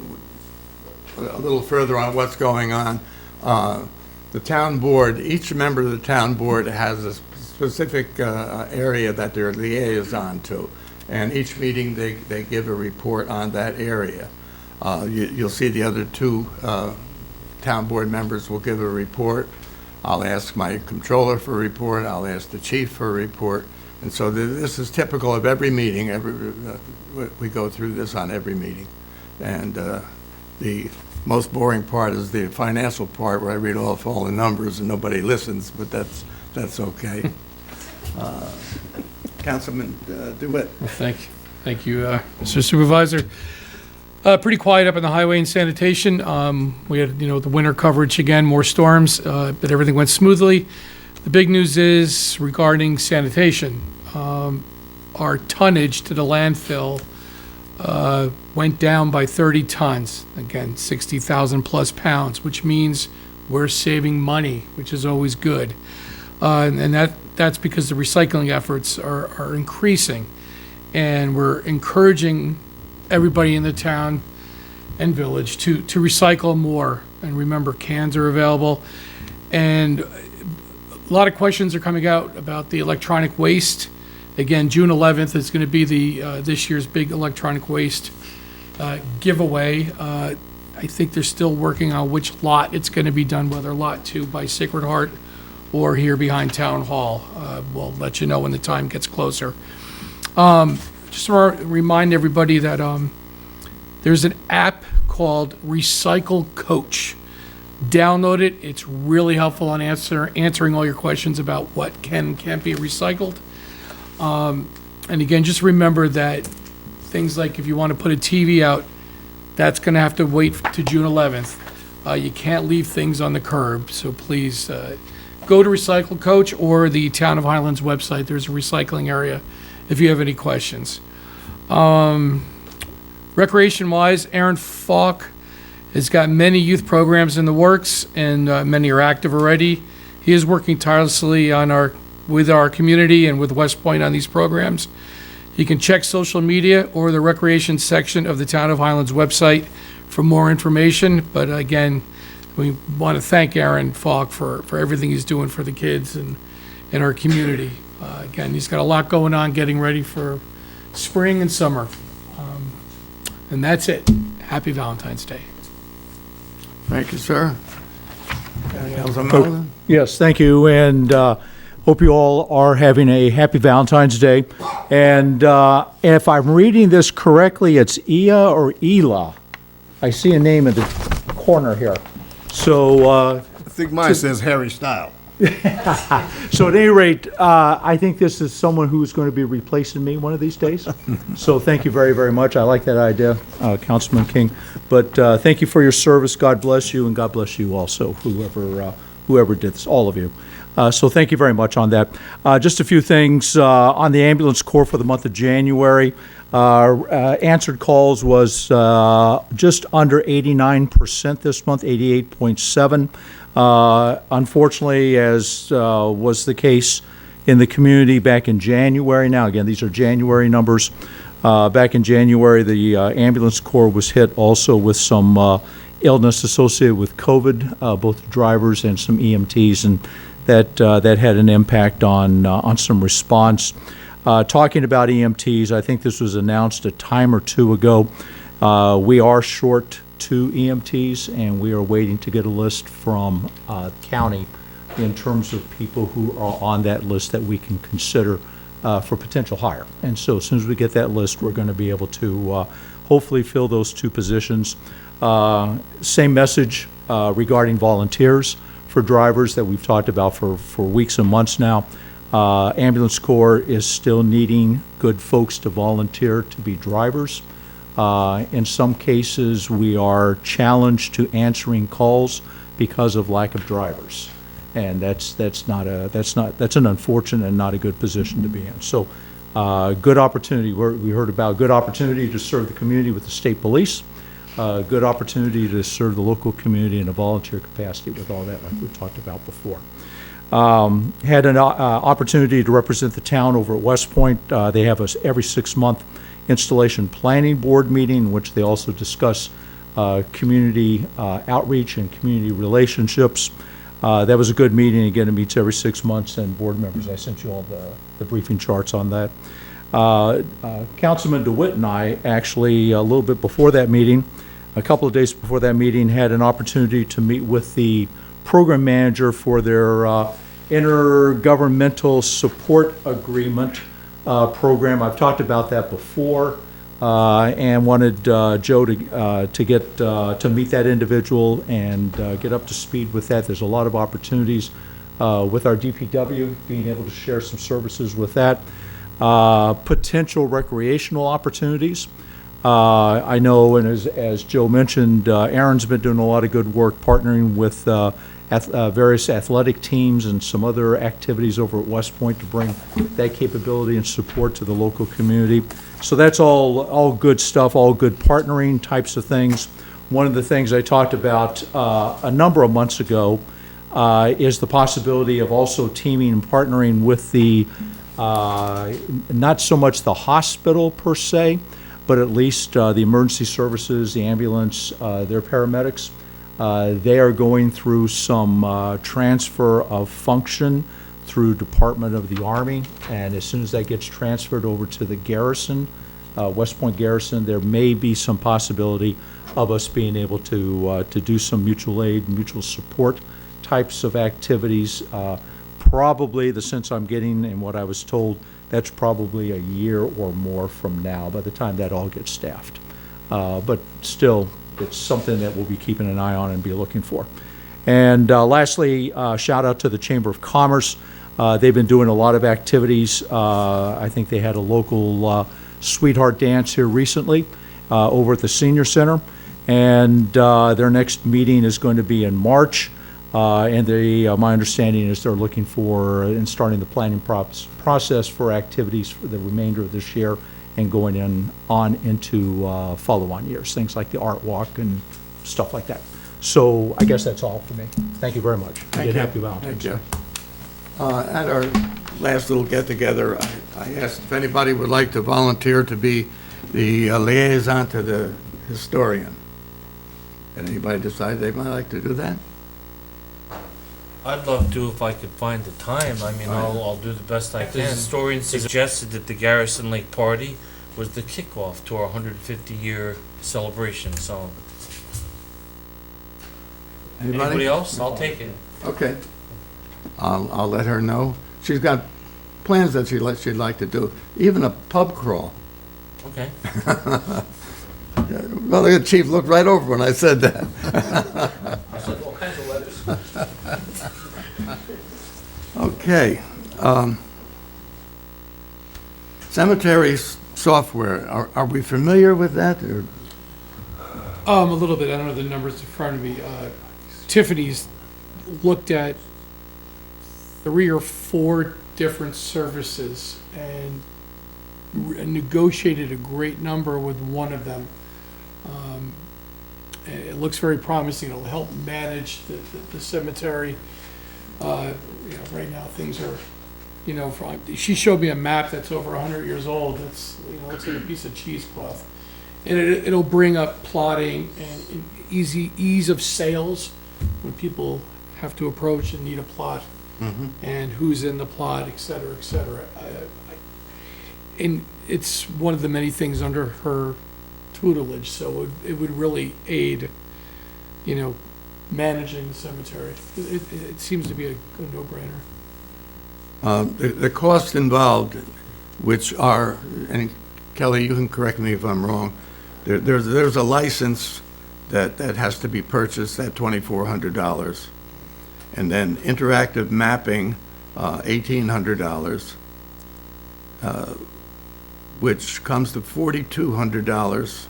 little further on what's going on, the town board, each member of the town board has a specific area that they're liaison to, and each meeting they give a report on that area. You'll see the other two town board members will give a report. I'll ask my controller for a report, I'll ask the chief for a report, and so this is typical of every meeting. We go through this on every meeting. And the most boring part is the financial part, where I read off all the numbers and nobody listens, but that's okay. Councilman DeWitt. Well, thank you, Mr. Supervisor. Pretty quiet up in the highway and sanitation. We had, the winter coverage again, more storms, but everything went smoothly. The big news is regarding sanitation. Our tonnage to the landfill went down by 30 tons, again, 60,000 plus pounds, which means we're saving money, which is always good. And that's because the recycling efforts are increasing. And we're encouraging everybody in the town and village to recycle more. And remember, cans are available. And a lot of questions are coming out about the electronic waste. Again, June 11th is going to be the this year's big electronic waste giveaway. I think they're still working on which lot it's going to be done, whether Lot 2 by Sacred Heart or here behind Town Hall. We'll let you know when the time gets closer. Just to remind everybody that there's an app called Recycle Coach. Download it. It's really helpful on answering all your questions about what can and can't be recycled. And again, just remember that things like if you want to put a TV out, that's going to have to wait to June 11th. You can't leave things on the curb, so please go to Recycle Coach or the Town of Highlands website. There's a recycling area if you have any questions. Recreation-wise, Aaron Falk has got many youth programs in the works, and many are active already. He is working tirelessly with our community and with West Point on these programs. You can check social media or the recreation section of the Town of Highlands website for more information. But again, we want to thank Aaron Falk for everything he's doing for the kids and in our community. Again, he's got a lot going on, getting ready for spring and summer. And that's it. Happy Valentine's Day. Thank you, sir. Councilman Mullen? Yes, thank you. And Hope you all are having a happy Valentine's Day. And if I'm reading this correctly, it's Ia or Ela. I see a name in the corner here. So, I think mine says Harry Style. so at any rate, I think this is someone who's going to be replacing me one of these days. So thank you very, very much. I like that idea, Councilman King. But thank you for your service. God bless you, and God bless you also, whoever did this, all of you. So thank you very much on that. Just a few things on the ambulance corps for the month of January. Answered calls was just under 89% this month, 88.7. Unfortunately, as was the case in the community back in January, now again, these are January numbers. Back in January, the ambulance corps was hit also with some illness associated with COVID, both drivers and some EMTs, and that had an impact on some response. Talking about EMTs, I think this was announced a time or two ago. We are short 2 EMTs, and we are waiting to get a list from county in terms of people who are on that list that we can consider for potential hire. And so as soon as we get that list, we're going to be able to hopefully fill those 2 positions. Same message regarding volunteers for drivers that we've talked about for weeks and months now. Ambulance Corps is still needing good folks to volunteer to be drivers. In some cases, we are challenged to answering calls because of lack of drivers, and that's an unfortunate and not a good position to be in. So, good opportunity. We heard about good opportunity to serve the community with the state police. Good opportunity to serve the local community in a volunteer capacity with all that, like we talked about before. Had an opportunity to represent the town over at West Point. They have us every 6-month installation planning board meeting, in which they also discuss community outreach and community relationships. That was a good meeting. Again, it meets every 6 months, and board members, I sent you all the briefing charts on that. Councilman DeWitt and I actually, a little bit before that meeting, a couple of days before that meeting, had an opportunity to meet with the program manager for their intergovernmental support agreement program. I've talked about that before, and wanted Joe to meet that individual and get up to speed with that. There's a lot of opportunities with our DPW being able to share some services with that. Potential recreational opportunities. I know, and as Joe mentioned, Aaron's been doing a lot of good work partnering with various athletic teams and some other activities over at West Point to bring that capability and support to the local community. So that's all good stuff, all good partnering types of things. One of the things I talked about a number of months ago is the possibility of also teaming and partnering with the, not so much the hospital per se, but at least the emergency services, the ambulance, their paramedics. They are going through some transfer of function through Department of the Army, and as soon as that gets transferred over to the garrison, West Point Garrison, there may be some possibility of us being able to do some mutual aid, mutual support types of activities. Probably, the sense I'm getting and what I was told, that's probably a year or more from now, by the time that all gets staffed. But still, it's something that we'll be keeping an eye on and be looking for. And lastly, shout out to the Chamber of Commerce. They've been doing a lot of activities. I think they had a local sweetheart dance here recently over at the Senior Center. And their next meeting is going to be in March. And my understanding is they're looking for and starting the planning process for activities for the remainder of this year and going on into follow-on years, things like the art walk and stuff like that. So I guess that's all for me. Thank you very much. Thank you. Happy Valentine's Day. At our last little get-together, I asked if anybody would like to volunteer to be the liaison to the historian. Did anybody decide they might like to do that? I'd love to if I could find the time. I mean, I'll do the best I can. The historian suggested that the Garrison Lake Party was the kickoff to our 150-year celebration, so. Anybody else? I'll take it. Okay. I'll let her know. she's got plans that she'd like to do, even a pub crawl. Okay. Well, the chief looked right over when I said that. I sent all kinds of letters. Okay. Cemetery software, are we familiar with that? Or- A little bit, I don't know the numbers in front of me. Tiffany's looked at 3 or 4 different services and negotiated a great number with one of them. And it looks very promising. It'll help manage the cemetery. Right now, things are, she showed me a map that's over 100 years old. It's, looks like a piece of cheesecloth. And it'll bring up plotting and ease of sales when people have to approach and need a plot, and who's in the plot, et cetera, et cetera. And it's one of the many things under her tutelage, so it would really aid, managing the cemetery. It seems to be a no-brainer. The costs involved, which are, and Kelly, you can correct me if I'm wrong, there's a license that has to be purchased at $2,400, and then interactive mapping, $1,800, which comes to $4,200,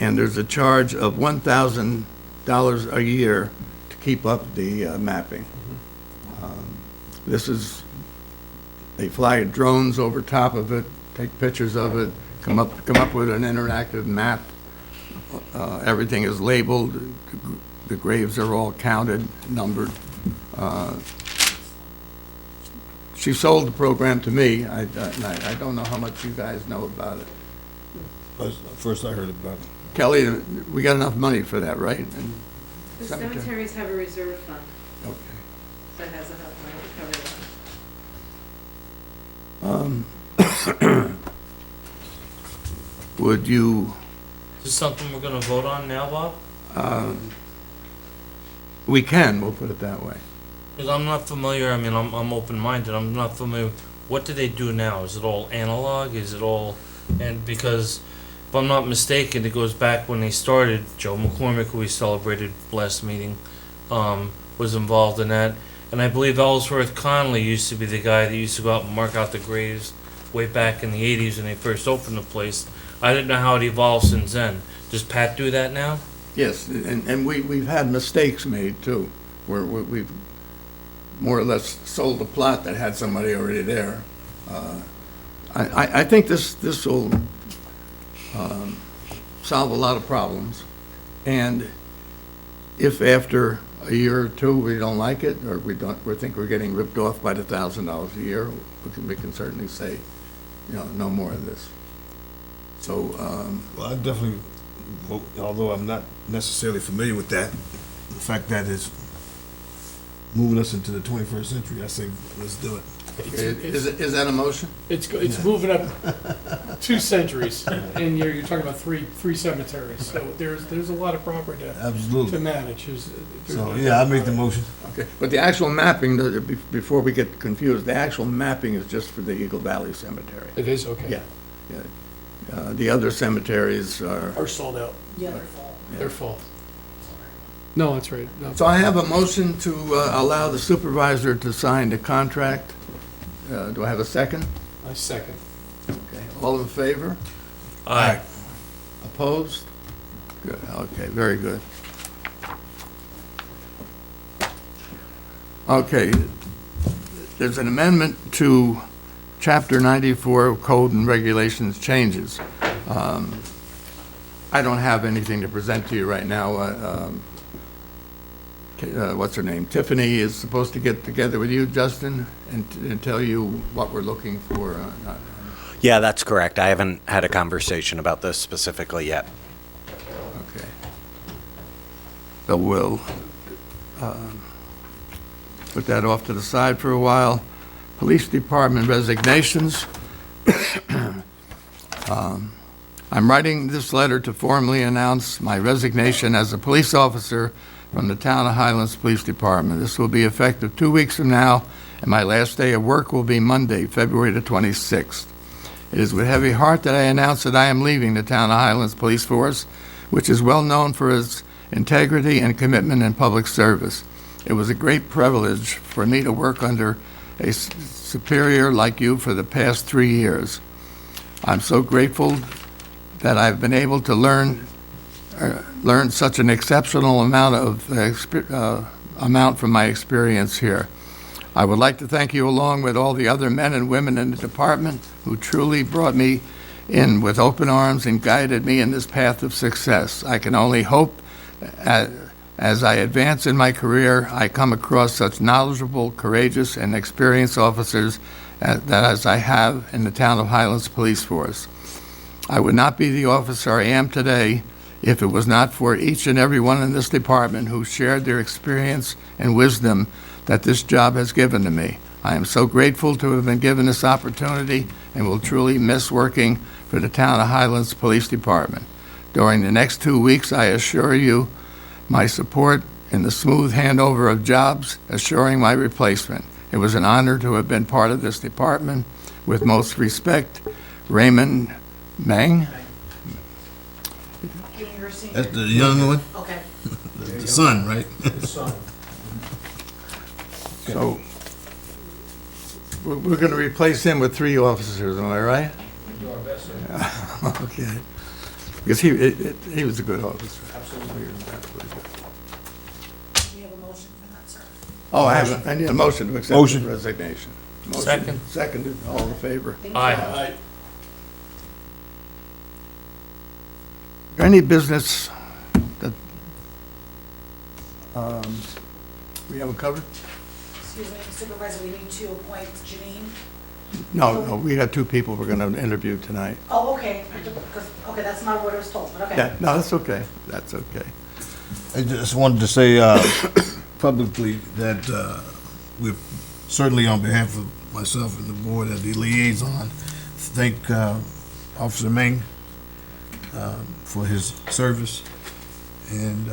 and there's a charge of $1,000 a year to keep up the mapping. This is, they fly drones over top of it, take pictures of it, come up with an interactive map. Everything is labeled. The graves are all counted, numbered. She sold the program to me. I don't know how much you guys know about it. First I heard about it. Kelly, we got enough money for that, right? The cemeteries have a reserve fund Okay. that has enough money to cover that. Would you, Is this something we're gonna vote on now, Bob? we'll put it that way. Because I'm not familiar, I'm open-minded, I'm not familiar, what do they do now? Is it all analog, is it all, and because, if I'm not mistaken, it goes back when they started, Joe McCormick, who we celebrated last meeting, was involved in that, and I believe Ellsworth Conley used to be the guy that used to go out and mark out the graves way back in the 80s when they first opened the place. I didn't know how it evolved since then. Does Pat do that now? Yes, and we've had mistakes made too, where we've more or less sold a plot that had somebody already there. I think this will solve a lot of problems, and if after a year or two we don't like it, or we think we're getting ripped off by the $1,000 a year, we can certainly say, no more of this. So, Well, I definitely vote, although I'm not necessarily familiar with that, the fact that it's moving us into the 21st century, I say, let's do it. is that a motion? It's moving up 2 centuries, and you're talking about three cemeteries, so there's a lot of property to Absolutely. manage. So, yeah, I make the motion. Okay, but the actual mapping, before we get confused, the actual mapping is just for the Eagle Valley Cemetery. It is, okay. Yeah. The other cemeteries are... Are sold out. Yeah, they're full. They're full. No, that's right. No. So I have a motion to allow the supervisor to sign the contract. Do I have a second? I second. Okay, all in favor? Aye. Opposed? Good, okay, very good. Okay, there's an amendment to Chapter 94 Code and Regulations changes. I don't have anything to present to you right now. What's her name? Tiffany is supposed to get together with you, Justin, and tell you what we're looking for. Yeah, that's correct. I haven't had a conversation about this specifically yet. Okay. So we'll put that off to the side for a while. Police Department resignations. I'm writing this letter to formally announce my resignation as a police officer from the Town of Highlands Police Department. This will be effective 2 weeks from now, and my last day of work will be Monday, February the 26th. It is with heavy heart that I announce that I am leaving the Town of Highlands Police Force, which is well known for its integrity and commitment in public service. It was a great privilege for me to work under a superior like you for the past 3 years. I'm so grateful that I've been able to learn such an exceptional amount from my experience here. I would like to thank you along with all the other men and women in the department who truly brought me in with open arms and guided me in this path of success. I can only hope as I advance in my career, I come across such knowledgeable, courageous, and experienced officers as I have in the Town of Highlands Police Force. I would not be the officer I am today if it was not for each and every one in this department who shared their experience and wisdom that this job has given to me. I am so grateful to have been given this opportunity and will truly miss working for the Town of Highlands Police Department. During the next 2 weeks, I assure you my support in the smooth handover of jobs, assuring my replacement. It was an honor to have been part of this department. With most respect, Raymond Mang. Junior, senior. That's the young one, Okay. the son, right? So we're going to replace him with 3 officers, am I right? Do our best, sir. Okay. Because he was a good officer. Absolutely. We have a motion for that, sir. Oh, I need a motion to accept Motion. the resignation. Motion. Second. Seconded, all in favor. Aye. Any business that we haven't covered? Excuse me, Supervisor, we need to appoint Janine. No, we got 2 people we're going to interview tonight. Oh, okay. Okay, that's not what I was told, but okay. Yeah, no, that's okay. That's okay. I just wanted to say publicly that we're certainly on behalf of myself and the board as the liaison, thank Officer Meng for his service. And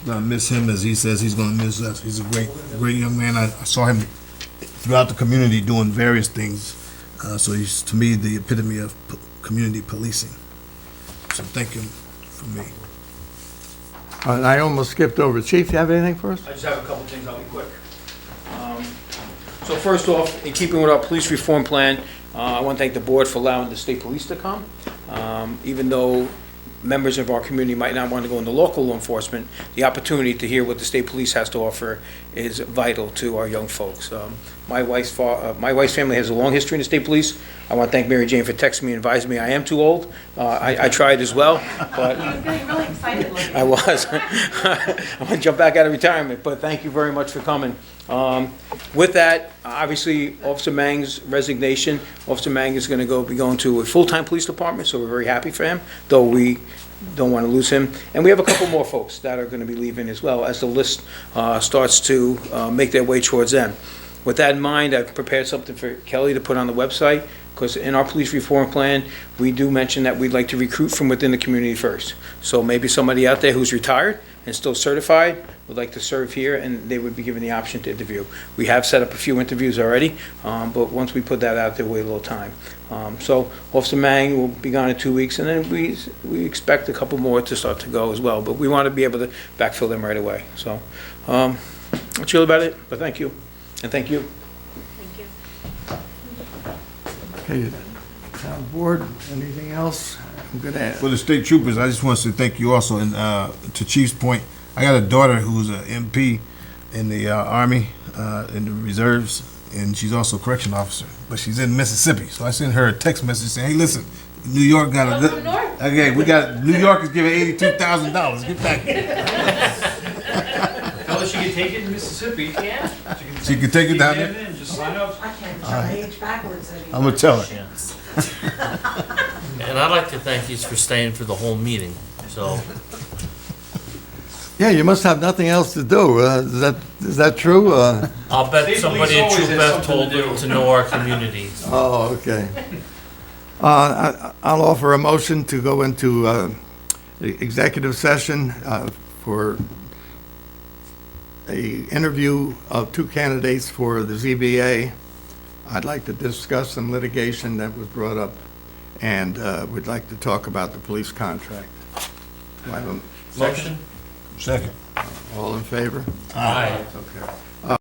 gonna miss him, as he says he's gonna miss us. He's a great young man. I saw him throughout the community doing various things. So he's, to me, the epitome of community policing. So thank him for me. And I almost skipped over. Chief, you have anything for us? I just have a couple things, I'll be quick. So first off, in keeping with our police reform plan, I want to thank the board for allowing the state police to come. Even though members of our community might not want to go into local law enforcement, the opportunity to hear what the state police has to offer is vital to our young folks. My wife's family has a long history in the state police. I want to thank Mary Jane for texting me and advising me I am too old. I tried as well, but You're getting really excited looking. I was. I'm going to jump back out of retirement, but thank you very much for coming. With that, obviously, Officer Mang's resignation, Officer Mang is going to be going to a full-time police department, so we're very happy for him, though we don't want to lose him. And we have a couple more folks that are going to be leaving as well as the list starts to make their way towards them. With that in mind, I've prepared something for Kelly to put on the website, because in our police reform plan, we do mention that we'd like to recruit from within the community first. So maybe somebody out there who's retired and still certified would like to serve here, and they would be given the option to interview. We have set up a few interviews already, but once we put that out there, wait a little time. So Officer Mang will be gone in 2 weeks, and then we expect a couple more to start to go as well, but we want to be able to backfill them right away. So that's really about it, but thank you, and thank you. Okay, town board, anything else? I'm going to For the state troopers, I just want to say thank you also. And to Chief's point, I got a daughter who's an MP in the Army, in the reserves, and she's also a correction officer, but she's in Mississippi. So I sent her a text message saying, hey, listen, New York got a... Okay, New York is giving $82,000. Get back here. Tell her she can take it to Mississippi. Yeah. She can take it down there? And just sign up. I can't tell my age backwards anymore. I'm going to tell her. And I'd like to thank you for staying for the whole meeting, so. Yeah, you must have nothing else to do. Is that true? I'll bet State somebody police at always Troop has F something told to do. them to know our community. Oh, okay. I'll offer a motion to go into executive session for interview of 2 candidates for the ZBA. I'd like to discuss some litigation that was brought up, and we'd like to talk about the police contract. Do I have a second? Motion? Second. All in favor? Aye. Okay.